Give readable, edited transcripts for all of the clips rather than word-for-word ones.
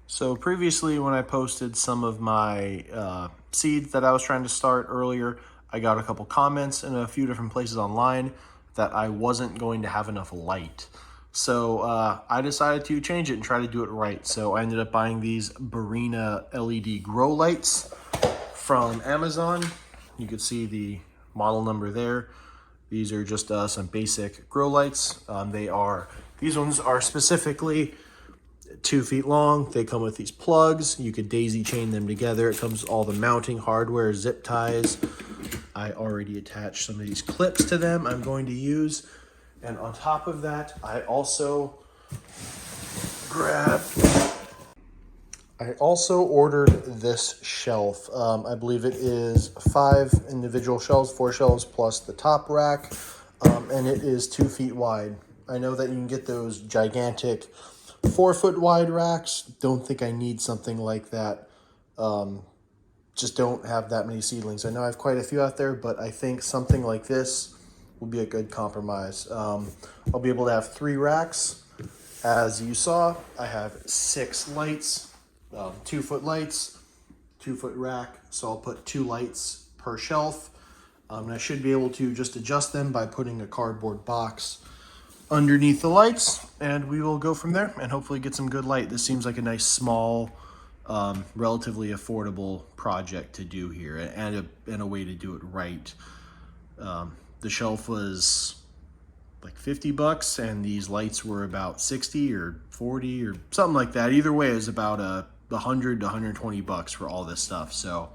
So previously when I posted some of my seeds that I was trying to start earlier, I got a couple comments in a few different places online that I wasn't going to have enough light. So I decided to change it and try to do it right. So I ended up buying these Barina LED grow lights from Amazon. You can see the model number there. These are just some basic grow lights. These ones are specifically 2 feet long. They come with these plugs. You could daisy chain them together. It comes with all the mounting hardware, zip ties. I already attached some of these clips to them I'm going to use. And on top of that, grabbed I also ordered this shelf. I believe it is 5 individual shelves, 4 shelves plus the top rack, and it is 2 feet wide. I know that you can get those gigantic 4 foot wide racks. Don't think I need something like that. Just don't have that many seedlings. I know I have quite a few out there, but I think something like this will be a good compromise. I'll be able to have 3 racks. As you saw, I have 6 lights, 2 foot lights, 2 foot rack. So I'll put 2 lights per shelf. And I should be able to just adjust them by putting a cardboard box underneath the lights, and we will go from there and hopefully get some good light. This seems like a nice small, relatively affordable project to do here, and a way to do it right. The shelf was like 50 bucks and these lights were about 60 or 40 or something like that. Either way, it was about 100 to 120 bucks for all this stuff. So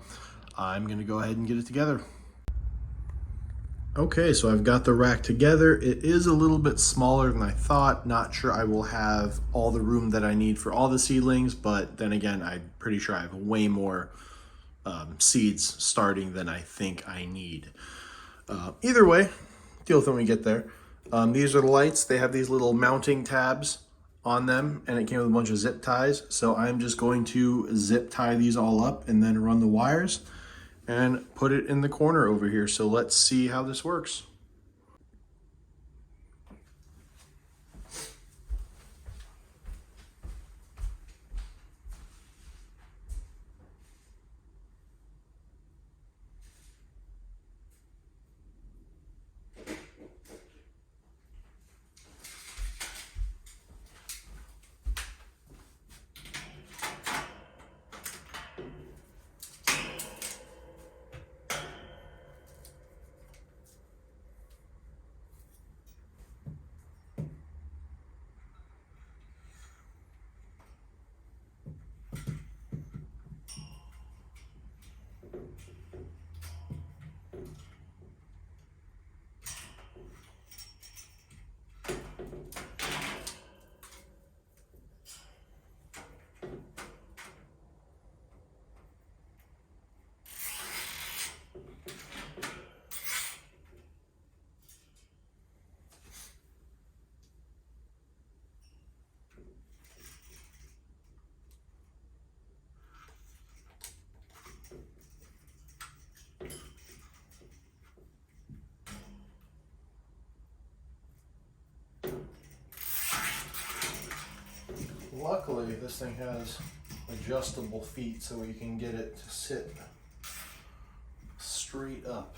I'm gonna go ahead and get it together. Okay, so I've got the rack together. It is a little bit smaller than I thought. Not sure I will have all the room that I need for all the seedlings, but then again, I'm pretty sure I have way more seeds starting than I think I need. Either way, deal with it when we get there. These are the lights. They have these little mounting tabs on them, and it came with a bunch of zip ties. So I'm just going to zip tie these all up and then run the wires and put it in the corner over here. So let's see how this works. Luckily, this thing has adjustable feet so you can get it to sit straight up.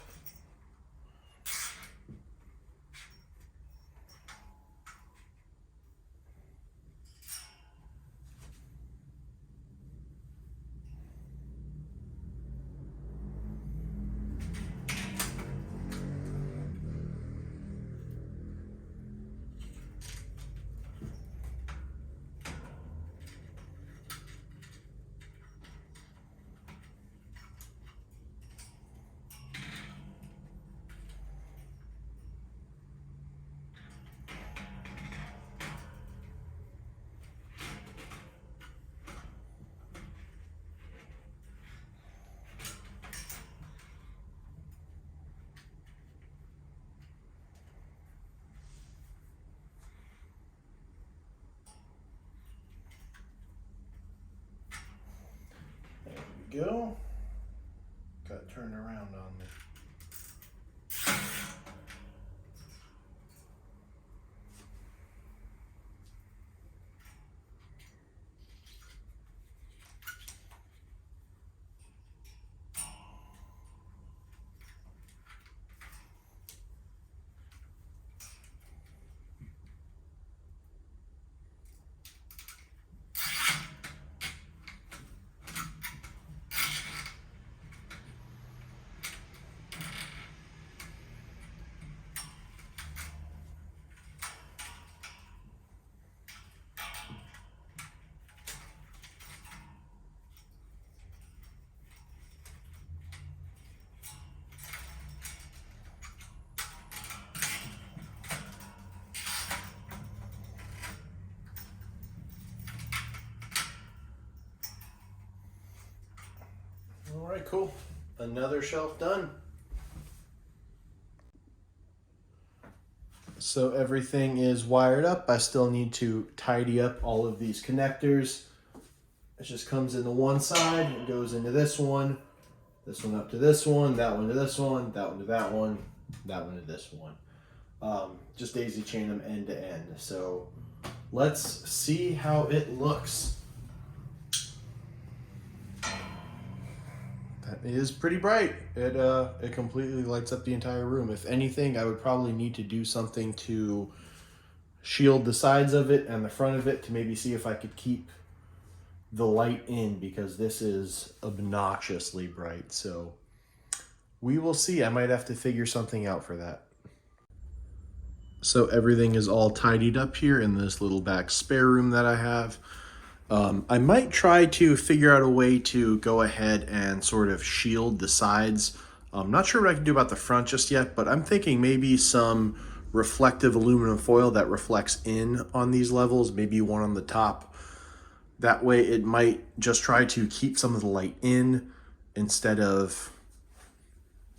There we go. Got turned around on me. right, cool. Another shelf done. So everything is wired up. I still need to tidy up all of these connectors. It just comes into one side, it goes into this one up to this one, that one to this one, that one to that one, that one to this one. Just daisy chain them end to end. So let's see how it looks. That is pretty bright. It completely lights up the entire room. If anything, I would probably need to do something to shield the sides of it and the front of it to maybe see if I could keep the light in, because this is obnoxiously bright. So we will see. I might have to figure something out for that. So everything is all tidied up here in this little back spare room that I have. I might try to figure out a way to go ahead and sort of shield the sides. I'm not sure what I can do about the front just yet, but I'm thinking maybe some reflective aluminum foil that reflects in on these levels, maybe one on the top. That way it might just try to keep some of the light in instead of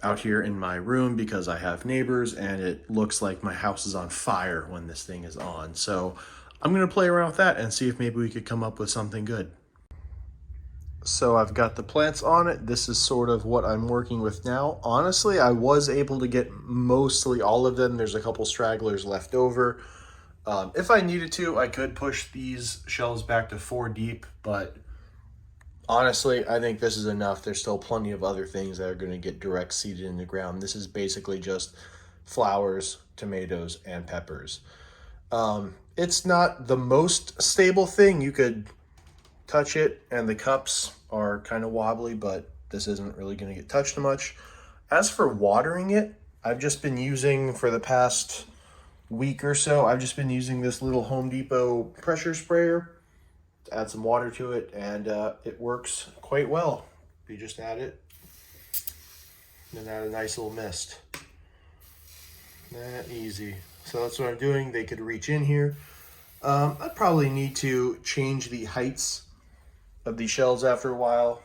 out here in my room, because I have neighbors and it looks like my house is on fire when this thing is on. So I'm gonna play around with that and see if maybe we could come up with something good. So I've got the plants on it. This is sort of what I'm working with now. Honestly, I was able to get mostly all of them. There's a couple stragglers left over. If I needed to, I could push these shelves back to 4 deep, but honestly, I think this is enough. There's still plenty of other things that are going to get direct seeded in the ground. This is basically just flowers, tomatoes, and peppers. It's not the most stable thing. You could touch it and the cups are kind of wobbly, but this isn't really going to get touched much. As for watering it, I've just been using, for the past week or so, I've just been using this little Home Depot pressure sprayer to add some water to it, and it works quite well. You just add it and add a nice little mist. That easy. So that's what I'm doing. They could reach in here. I'd probably need to change the heights of these shelves after a while.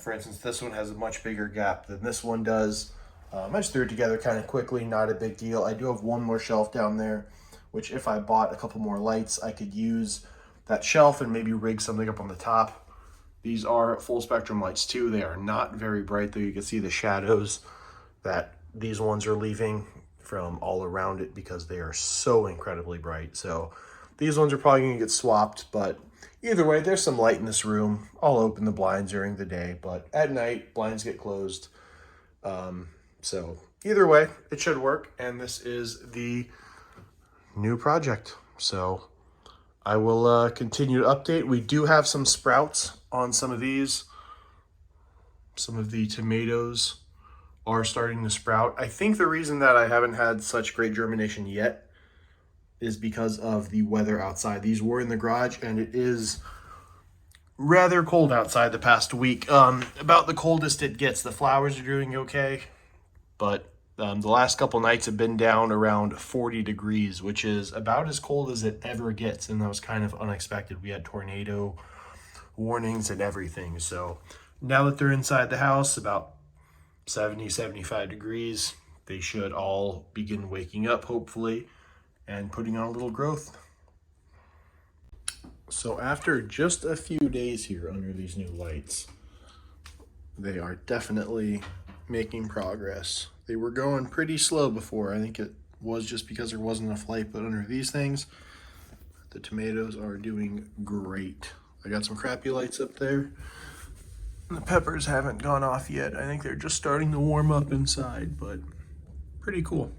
For instance, this one has a much bigger gap than this one does. I just threw it together kind of quickly, not a big deal. I do have one more shelf down there, which if I bought a couple more lights, I could use that shelf and maybe rig something up on the top. These are full spectrum lights too. They are not very bright though. You can see the shadows that these ones are leaving from all around it because they are so incredibly bright. So these ones are probably gonna get swapped, but either way, there's some light in this room. I'll open the blinds during the day, but at night, blinds get closed. So either way, it should work. And this is the new project. So I will continue to update. We do have some sprouts on some of these. Some of the tomatoes are starting to sprout. I think the reason that I haven't had such great germination yet is because of the weather outside. These were in the garage and it is rather cold outside the past week. About the coldest it gets. The flowers are doing okay, but the last couple nights have been down around 40 degrees, which is about as cold as it ever gets, and that was kind of unexpected. We had tornado warnings and everything. So now that they're inside the house, about 70, 75 degrees, they should all begin waking up, hopefully, and putting on a little growth. So after just a few days here under these new lights, they are definitely making progress. They were going pretty slow before. I think it was just because there wasn't enough light, but under these things, the tomatoes are doing great. I got some crappy lights up there. The peppers haven't gone off yet. I think they're just starting to warm up inside, but pretty cool.